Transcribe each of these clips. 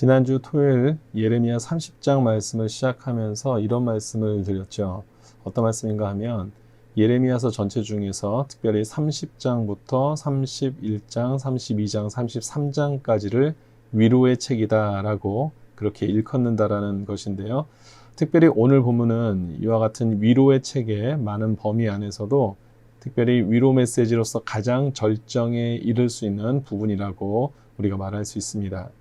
지난주 토요일 예레미야 30장 말씀을 시작하면서 이런 말씀을 드렸죠. 어떤 말씀인가 하면 예레미야서 전체 중에서 특별히 30장부터 31장, 32장, 33장까지를 위로의 책이다 라고 그렇게 일컫는다라는 것인데요. 특별히 오늘 본문은 이와 같은 위로의 책의 많은 범위 안에서도 특별히 위로 메시지로서 가장 절정에 이를 수 있는 부분이라고 우리가 말할 수 있습니다.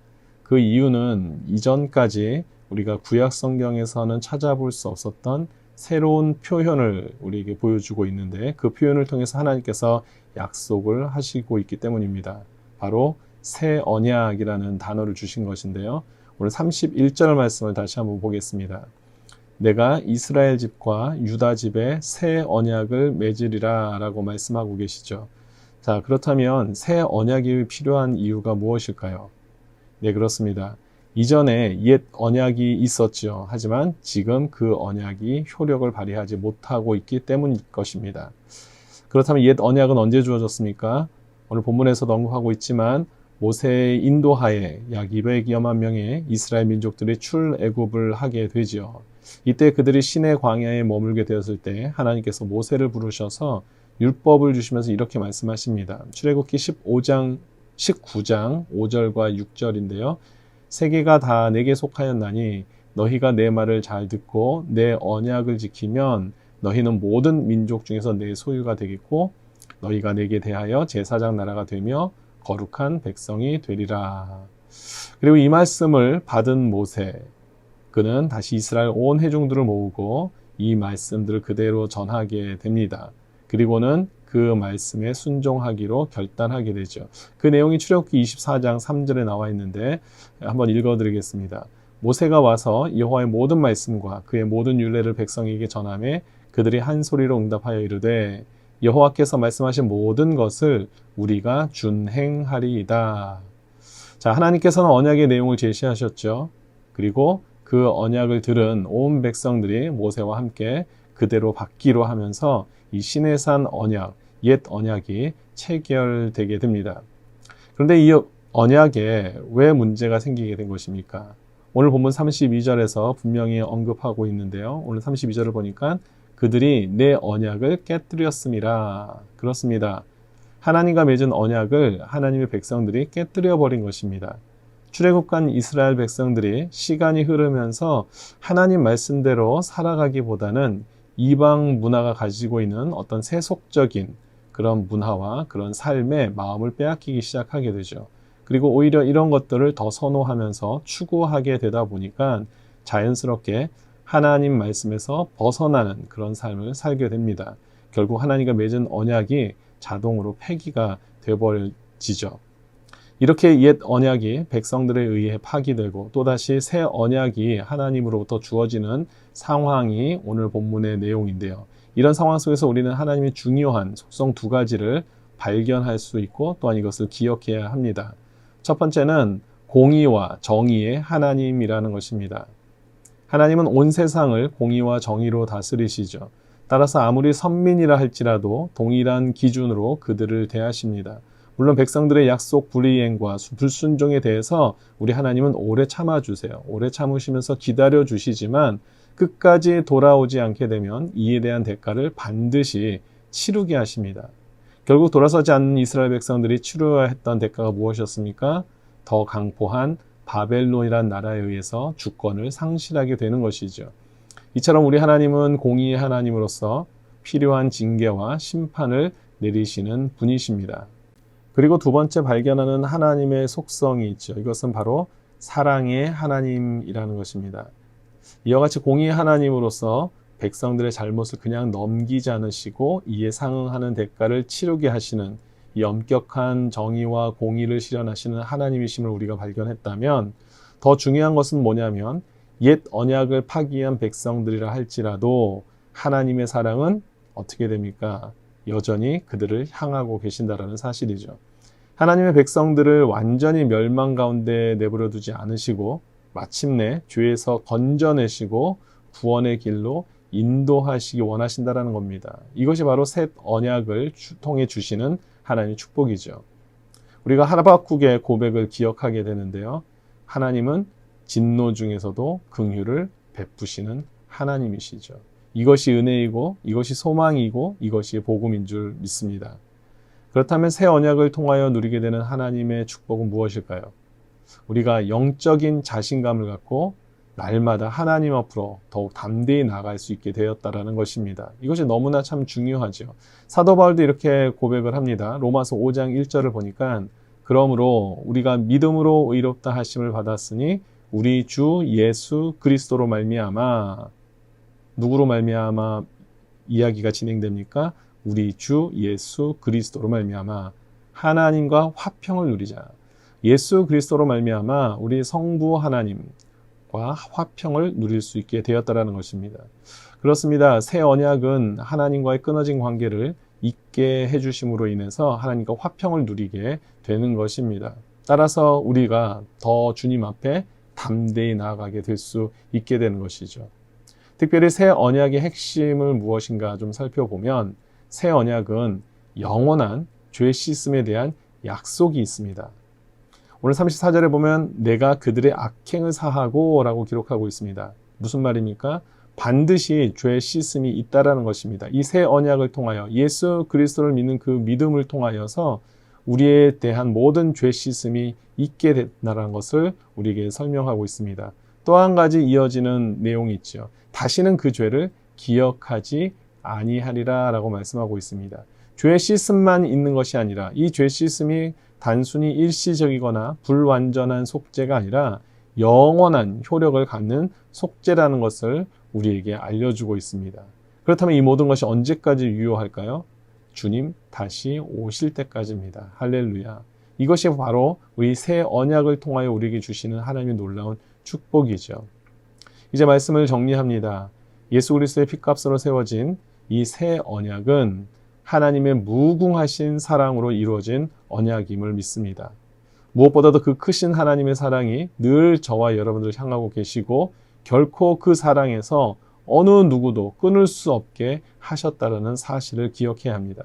그 이유는 이전까지 우리가 구약 성경에서는 찾아볼 수 없었던 새로운 표현을 우리에게 보여주고 있는데 그 표현을 통해서 하나님께서 약속을 하시고 있기 때문입니다. 바로 새 언약이라는 단어를 주신 것인데요. 오늘 31절 말씀을 다시 한번 보겠습니다. 내가 이스라엘 집과 유다 집에 새 언약을 맺으리라 라고 말씀하고 계시죠. 자, 그렇다면 새 언약이 필요한 이유가 무엇일까요? 네, 그렇습니다. 이전에 옛 언약이 있었죠. 하지만 지금 그 언약이 효력을 발휘하지 못하고 있기 때문일 것입니다. 그렇다면 옛 언약은 언제 주어졌습니까? 오늘 본문에서도 언급하고 있지만 모세의 인도하에 약 200여만 명의 이스라엘 민족들이 출애굽을 하게 되죠. 이때 그들이 시내 광야에 머물게 되었을 때 하나님께서 모세를 부르셔서 율법을 주시면서 이렇게 말씀하십니다. 출애굽기 19장 5절과 6절인데요. 세계가 다 내게 속하였나니 너희가 내 말을 잘 듣고 내 언약을 지키면 너희는 모든 민족 중에서 내 소유가 되겠고 너희가 내게 대하여 제사장 나라가 되며 거룩한 백성이 되리라. 그리고 이 말씀을 받은 모세, 그는 다시 이스라엘 온 회중들을 모으고 이 말씀들을 그대로 전하게 됩니다. 그리고는 그 말씀에 순종하기로 결단하게 되죠. 그 내용이 출애굽기 24장 3절에 나와 있는데 한번 읽어드리겠습니다. 모세가 와서 여호와의 모든 말씀과 그의 모든 율례를 백성에게 전하매 그들이 한 소리로 응답하여 이르되 여호와께서 말씀하신 모든 것을 우리가 준행하리이다. 자, 하나님께서는 언약의 내용을 제시하셨죠. 그리고 그 언약을 들은 온 백성들이 모세와 함께 그대로 받기로 하면서 이 시내산 언약, 옛 언약이 체결되게 됩니다. 그런데 이 언약에 왜 문제가 생기게 된 것입니까? 오늘 본문 32절에서 분명히 언급하고 있는데요. 오늘 32절을 보니까 그들이 내 언약을 깨뜨렸음이라. 그렇습니다. 하나님과 맺은 언약을 하나님의 백성들이 깨뜨려 버린 것입니다. 출애굽간 이스라엘 백성들이 시간이 흐르면서 하나님 말씀대로 살아가기보다는 이방 문화가 가지고 있는 어떤 세속적인 그런 문화와 그런 삶의 마음을 빼앗기기 시작하게 되죠. 그리고 오히려 이런 것들을 더 선호하면서 추구하게 되다 보니까 자연스럽게 하나님 말씀에서 벗어나는 그런 삶을 살게 됩니다. 결국 하나님과 맺은 언약이 자동으로 폐기가 되어버리죠. 이렇게 옛 언약이 백성들에 의해 파기되고 또다시 새 언약이 하나님으로부터 주어지는 상황이 오늘 본문의 내용인데요. 이런 상황 속에서 우리는 하나님의 중요한 속성 두 가지를 발견할 수 있고 또한 이것을 기억해야 합니다. 첫 번째는 공의와 정의의 하나님이라는 것입니다. 하나님은 온 세상을 공의와 정의로 다스리시죠. 따라서 아무리 선민이라 할지라도 동일한 기준으로 그들을 대하십니다. 물론 백성들의 약속 불이행과 불순종에 대해서 우리 하나님은 오래 참아주세요. 오래 참으시면서 기다려주시지만 끝까지 돌아오지 않게 되면 이에 대한 대가를 반드시 치르게 하십니다. 결국 돌아서지 않는 이스라엘 백성들이 치러야 했던 대가가 무엇이었습니까? 더 강포한 바벨론이란 나라에 의해서 주권을 상실하게 되는 것이죠. 이처럼 우리 하나님은 공의의 하나님으로서 필요한 징계와 심판을 내리시는 분이십니다. 그리고 두 번째 발견하는 하나님의 속성이 있죠. 이것은 바로 사랑의 하나님이라는 것입니다. 이와 같이 공의의 하나님으로서 백성들의 잘못을 그냥 넘기지 않으시고 이에 상응하는 대가를 치르게 하시는 이 엄격한 정의와 공의를 실현하시는 하나님이심을 우리가 발견했다면 더 중요한 것은 뭐냐면 옛 언약을 파기한 백성들이라 할지라도 하나님의 사랑은 어떻게 됩니까? 여전히 그들을 향하고 계신다라는 사실이죠. 하나님의 백성들을 완전히 멸망 가운데 내버려 두지 않으시고 마침내 죄에서 건져내시고 구원의 길로 인도하시기 원하신다라는 겁니다. 이것이 바로 새 언약을 통해 주시는 하나님의 축복이죠. 우리가 하박국의 고백을 기억하게 되는데요. 하나님은 진노 중에서도 긍휼을 베푸시는 하나님이시죠. 이것이 은혜이고 이것이 소망이고 이것이 복음인 줄 믿습니다. 그렇다면 새 언약을 통하여 누리게 되는 하나님의 축복은 무엇일까요? 우리가 영적인 자신감을 갖고 날마다 하나님 앞으로 더욱 담대히 나아갈 수 있게 되었다라는 것입니다. 이것이 너무나 참 중요하죠. 사도 바울도 이렇게 고백을 합니다. 로마서 5장 1절을 보니까 그러므로 우리가 믿음으로 의롭다 하심을 받았으니 우리 주 예수 그리스도로 말미암아, 누구로 말미암아 이야기가 진행됩니까? 우리 주 예수 그리스도로 말미암아 하나님과 화평을 누리자. 예수 그리스도로 말미암아 우리 성부 하나님과 화평을 누릴 수 있게 되었다라는 것입니다. 그렇습니다. 새 언약은 하나님과의 끊어진 관계를 잊게 해주심으로 인해서 하나님과 화평을 누리게 되는 것입니다. 따라서 우리가 더 주님 앞에 담대히 나아가게 될 수 있게 되는 것이죠. 특별히 새 언약의 핵심을 무엇인가 좀 살펴보면 새 언약은 영원한 죄 씻음에 대한 약속이 있습니다. 오늘 34절에 보면 내가 그들의 악행을 사하고 라고 기록하고 있습니다. 무슨 말입니까? 반드시 죄 씻음이 있다라는 것입니다. 이 새 언약을 통하여 예수 그리스도를 믿는 그 믿음을 통하여서 우리에 대한 모든 죄 씻음이 있게 된다는 것을 우리에게 설명하고 있습니다. 또 한 가지 이어지는 내용이 있죠. 다시는 그 죄를 기억하지 아니하리라 라고 말씀하고 있습니다. 죄 씻음만 있는 것이 아니라 이 죄 씻음이 단순히 일시적이거나 불완전한 속죄가 아니라 영원한 효력을 갖는 속죄라는 것을 우리에게 알려주고 있습니다. 그렇다면 이 모든 것이 언제까지 유효할까요? 주님 다시 오실 때까지입니다. 할렐루야. 이것이 바로 우리 새 언약을 통하여 우리에게 주시는 하나님의 놀라운 축복이죠. 이제 말씀을 정리합니다. 예수 그리스도의 피값으로 세워진 이 새 언약은 하나님의 무궁하신 사랑으로 이루어진 언약임을 믿습니다. 무엇보다도 그 크신 하나님의 사랑이 늘 저와 여러분들을 향하고 계시고 결코 그 사랑에서 어느 누구도 끊을 수 없게 하셨다는 사실을 기억해야 합니다.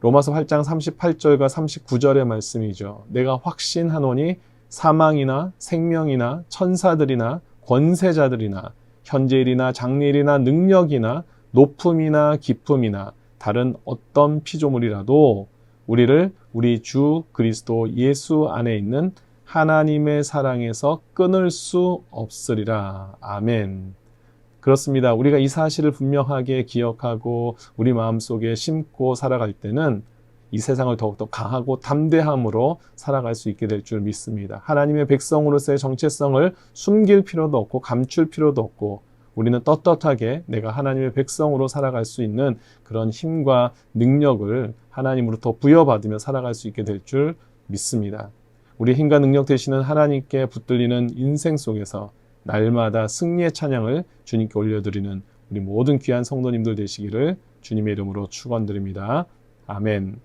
로마서 8장 38절과 39절의 말씀이죠. 내가 확신하노니 사망이나 생명이나 천사들이나 권세자들이나 현재일이나 장래일이나 능력이나 높음이나 깊음이나 다른 어떤 피조물이라도 우리를 우리 주 그리스도 예수 안에 있는 하나님의 사랑에서 끊을 수 없으리라. 아멘. 그렇습니다. 우리가 이 사실을 분명하게 기억하고 우리 마음속에 심고 살아갈 때는 이 세상을 더욱더 강하고 담대함으로 살아갈 수 있게 될 줄 믿습니다. 하나님의 백성으로서의 정체성을 숨길 필요도 없고 감출 필요도 없고 우리는 떳떳하게 내가 하나님의 백성으로 살아갈 수 있는 그런 힘과 능력을 하나님으로부터 부여받으며 살아갈 수 있게 될 줄 믿습니다. 우리 힘과 능력 되시는 하나님께 붙들리는 인생 속에서 날마다 승리의 찬양을 주님께 올려드리는 우리 모든 귀한 성도님들 되시기를 주님의 이름으로 축원드립니다. 아멘.